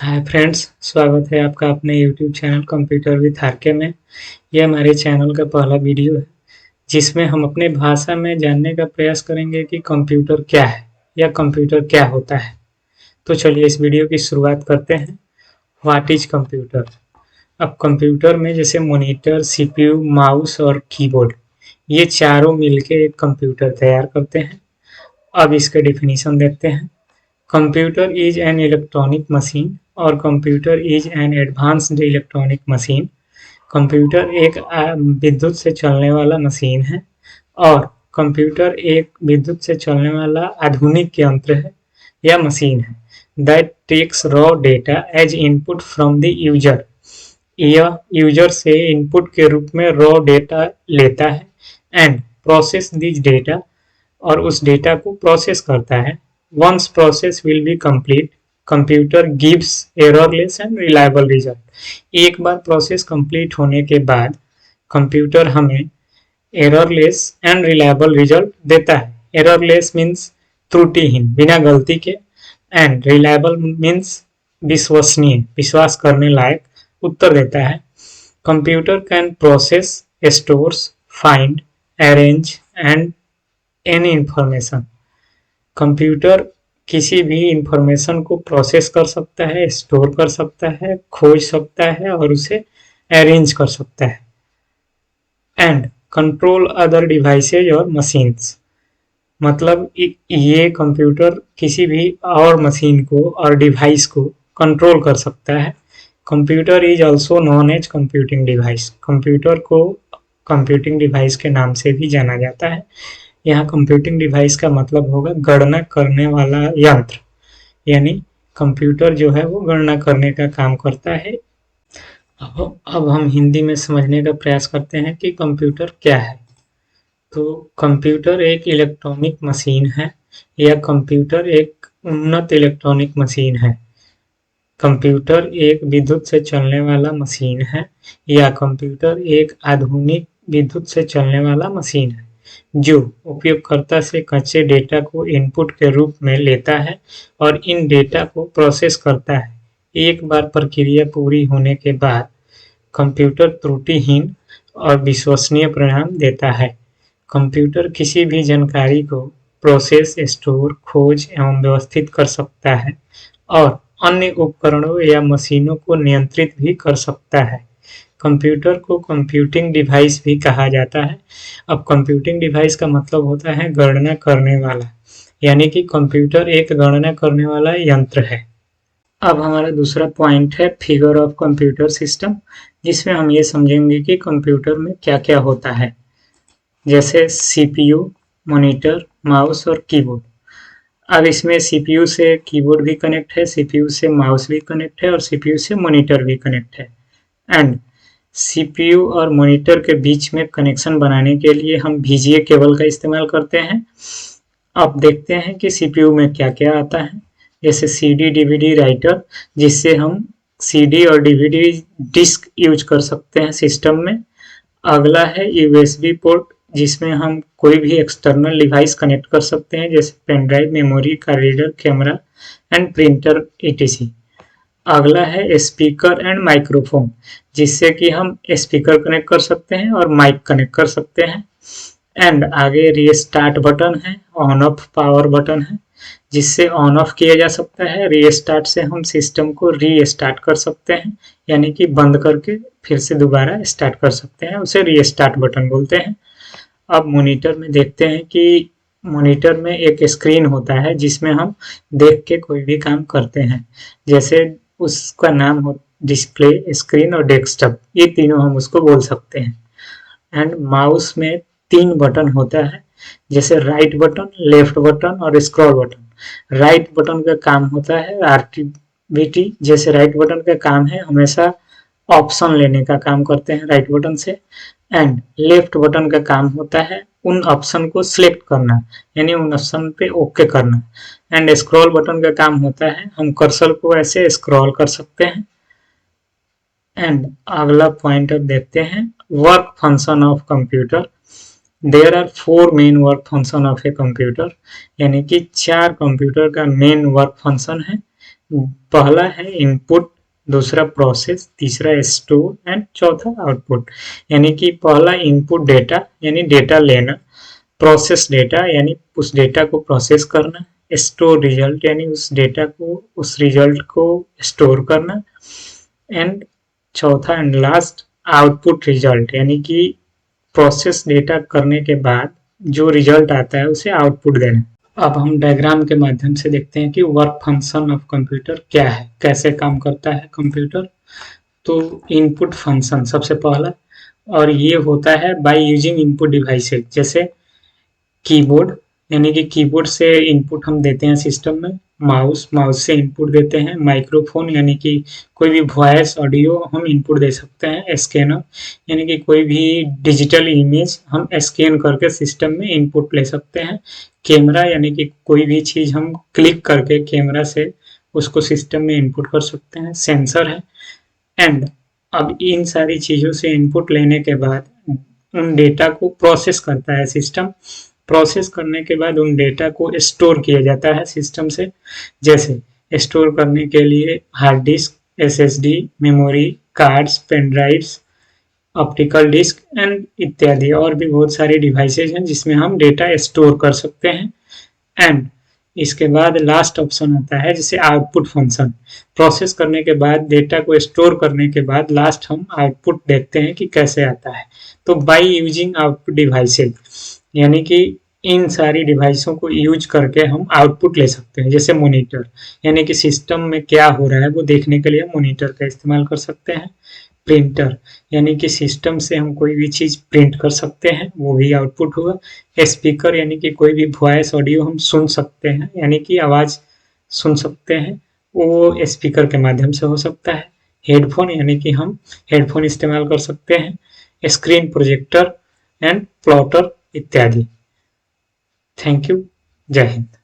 Hi friends, स्वागत है आपका अपने YouTube channel computer with RK में। यह हमारे चैनल का पहला वीडियो है जिसमें हम अपने भाषा में जानने का प्रयास करेंगे कि कंप्यूटर क्या है या कंप्यूटर क्या होता है। तो चलिए इस वीडियो की शुरुआत करते हैं। What is computer. अब कंप्यूटर में जैसे मॉनिटर, सीपीयू, माउस और कीबोर्ड, ये चारों मिलके एक कंप्यूटर तैयार करते हैं। अब इसके डेफिनेशन देखते हैं। Computer is an electronic machine और computer is an advanced electronic machine. Computer एक विद्युत से चलने वाला मशीन है और कंप्यूटर एक विद्युत से चलने वाला आधुनिक यंत्र है या मशीन है that takes raw data as input from the user. यह यूजर से इनपुट के रूप में रॉ डेटा लेता है एंड प्रोसेस दिस डेटा, और उस डेटा को प्रोसेस करता है। Once process will be complete, computer gives errorless and reliable result. एक बार प्रोसेस कंप्लीट होने के बाद कंप्यूटर हमें एररलेस एंड रिलायबल रिजल्ट देता है। एररलेस मीन्स त्रुटिहीन, बिना गलती के, एंड रिलायबल मीन्स विश्वसनीय, विश्वास करने लायक उत्तर देता है। Computer can process, stores, find, arrange and any information. Computer किसी भी इंफॉर्मेशन को प्रोसेस कर सकता है, स्टोर कर सकता है, खोज सकता है और उसे अरेंज कर सकता है एंड कंट्रोल अदर डिवाइसेज और मशीन्स। मतलब ये कंप्यूटर किसी भी और मशीन को और डिवाइस को कंट्रोल कर सकता है। Computer is also known edge computing device. Computer को कंप्यूटिंग डिवाइस के नाम से भी जाना जाता है। यहाँ कंप्यूटिंग डिवाइस का मतलब होगा गणना करने वाला यंत्र, यानी कंप्यूटर जो है वो गणना करने का काम करता है। अब हम हिंदी में समझने का प्रयास करते हैं कि कंप्यूटर क्या है। तो कंप्यूटर एक इलेक्ट्रॉनिक मशीन है या कंप्यूटर एक उन्नत इलेक्ट्रॉनिक मशीन है। कंप्यूटर एक विद्युत से चलने वाला मशीन है या कंप्यूटर एक आधुनिक विद्युत से चलने वाला मशीन है जो उपयोगकर्ता से कच्चे डेटा को इनपुट के रूप में लेता है और इन डेटा को प्रोसेस करता है। एक बार प्रक्रिया पूरी होने के बाद कंप्यूटर त्रुटिहीन और विश्वसनीय परिणाम देता है। कंप्यूटर किसी भी जानकारी को प्रोसेस, स्टोर, खोज एवं व्यवस्थित कर सकता है और अन्य उपकरणों या मशीनों को नियंत्रित भी कर सकता है। कंप्यूटर को कंप्यूटिंग डिवाइस भी कहा जाता है। अब कंप्यूटिंग डिवाइस का मतलब होता है गणना करने वाला, यानी कि कंप्यूटर एक गणना करने वाला यंत्र है। अब हमारा दूसरा पॉइंट है फिगर ऑफ कंप्यूटर सिस्टम, जिसमें हम ये समझेंगे कि कंप्यूटर में क्या क्या होता है, जैसे सीपीयू, मॉनिटर, माउस और कीबोर्ड। अब इसमें सीपीयू से कीबोर्ड भी कनेक्ट है, सीपीयू से माउस भी कनेक्ट है और सीपीयू से मॉनिटर भी कनेक्ट है। एंड सीपीयू और मॉनिटर के बीच में कनेक्शन बनाने के लिए हम VGA केबल का इस्तेमाल करते हैं। अब देखते हैं कि सीपीयू में क्या क्या आता है, जैसे CD DVD राइटर, जिससे हम CD और DVD डिस्क यूज कर सकते हैं सिस्टम में। अगला है USB पोर्ट, जिसमें हम कोई भी एक्सटर्नल डिवाइस कनेक्ट कर सकते हैं, जैसे पेन ड्राइव, मेमोरी का reader, camera and printer etc। अगला है स्पीकर एंड माइक्रोफोन, जिससे कि हम स्पीकर कनेक्ट कर सकते हैं और माइक कनेक्ट कर सकते हैं। एंड आगे रीस्टार्ट बटन है, ऑन ऑफ पावर बटन है, जिससे ऑन ऑफ किया जा सकता है। रीस्टार्ट से हम सिस्टम को रीस्टार्ट कर सकते हैं, यानी कि बंद करके फिर से दोबारा स्टार्ट कर सकते हैं, उसे रीस्टार्ट बटन बोलते हैं। अब मॉनिटर में देखते हैं कि मॉनिटर में एक स्क्रीन होता है जिसमें हम देख के कोई भी काम करते हैं, जैसे उसका नाम हो डिस्प्ले, स्क्रीन और डेस्कटॉप, ये तीनों हम उसको बोल सकते हैं। एंड माउस में 3 बटन होता है, जैसे राइट बटन, लेफ्ट बटन और स्क्रॉल बटन। राइट बटन का काम होता है RTBT, जैसे राइट बटन का काम है हमेशा ऑप्शन लेने का काम करते हैं राइट बटन से। एंड लेफ्ट बटन का काम होता है उन ऑप्शन को सिलेक्ट करना, यानी उन ऑप्शन पे ओके करना। एंड स्क्रॉल बटन का काम होता है हम कर्सर को ऐसे स्क्रॉल कर सकते हैं। एंड अगला पॉइंट अब देखते हैं work function of computer. There are 4 main work function of a computer, यानी कि 4 कंप्यूटर का मेन वर्क फंक्शन है, पहला है इनपुट, दूसरा प्रोसेस, तीसरा स्टोर एंड चौथा आउटपुट। यानी कि पहला इनपुट डेटा यानी डेटा लेना, प्रोसेस डेटा यानी उस डेटा को प्रोसेस करना, स्टोर रिजल्ट यानी उस डेटा को, उस रिजल्ट को स्टोर करना, एंड चौथा एंड लास्ट आउटपुट रिजल्ट यानी कि प्रोसेस डेटा करने के बाद जो रिजल्ट आता है उसे आउटपुट देना। अब हम डायग्राम के माध्यम से देखते हैं कि वर्क फंक्शन ऑफ कंप्यूटर क्या है, कैसे काम करता है कंप्यूटर। तो इनपुट फंक्शन सबसे पहला, और ये होता है बाय यूजिंग इनपुट डिवाइसेज, जैसे कीबोर्ड यानी कि कीबोर्ड से इनपुट हम देते हैं सिस्टम में, माउस, माउस से इनपुट देते हैं, माइक्रोफोन यानी कि कोई भी वॉइस ऑडियो हम इनपुट दे सकते हैं, स्कैनर यानी कि कोई भी डिजिटल इमेज हम स्कैन करके सिस्टम में इनपुट ले सकते हैं, कैमरा यानी कि कोई भी चीज़ हम क्लिक करके कैमरा से उसको सिस्टम में इनपुट कर सकते हैं, सेंसर है। एंड अब इन सारी चीज़ों से इनपुट लेने के बाद उन डेटा को प्रोसेस करता है सिस्टम, प्रोसेस करने के बाद उन डेटा को स्टोर किया जाता है सिस्टम से। जैसे स्टोर करने के लिए hard disk, SSD, memory cards, pen drives, optical disk and इत्यादि और भी बहुत सारे डिवाइसेज हैं जिसमें हम डेटा स्टोर कर सकते हैं। एंड इसके बाद लास्ट ऑप्शन आता है जिसे आउटपुट फंक्शन, प्रोसेस करने के बाद डेटा को स्टोर करने के बाद लास्ट हम आउटपुट देखते हैं कि कैसे आता है। तो बाय यूजिंग आउटपुट डिवाइसेज यानी कि इन सारी डिवाइसों को यूज करके हम आउटपुट ले सकते हैं। जैसे मॉनिटर यानी कि सिस्टम में क्या हो रहा है वो देखने के लिए मॉनिटर का इस्तेमाल कर सकते हैं। प्रिंटर यानी कि सिस्टम से हम कोई भी चीज़ प्रिंट कर सकते हैं, वो भी आउटपुट होगा। स्पीकर यानी कि कोई भी वॉइस ऑडियो हम सुन सकते हैं यानी कि आवाज़ सुन सकते हैं, वो स्पीकर के माध्यम से हो सकता है। हेडफोन यानी कि हम हेडफोन इस्तेमाल कर सकते हैं। स्क्रीन प्रोजेक्टर एंड प्लॉटर इत्यादि। Thank you. जय हिंद।